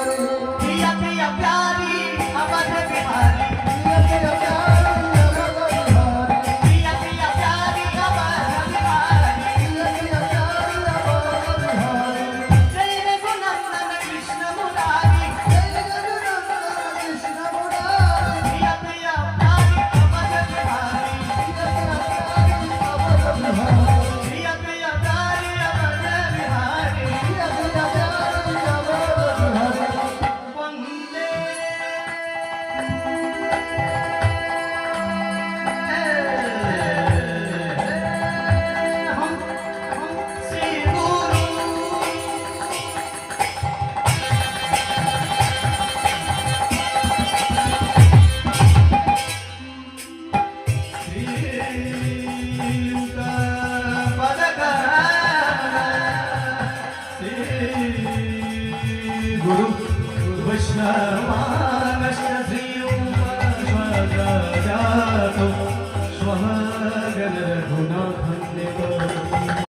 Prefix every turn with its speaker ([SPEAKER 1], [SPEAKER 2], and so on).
[SPEAKER 1] प्रिया प्रिया प्यारी अवध बिहारी प्रिया प्रिया प्यारी अवध बिहारी जय रघुनंदन कृष्ण मुरारी प्रिया प्रिया प्यारी अवध बिहारी प्रिया प्रिया प्यारी अवध बिहारी वंदे हम श्री गुरु गुरु वैष्णवानश्च श्रीयुत स्वः गण रघुनाथं देव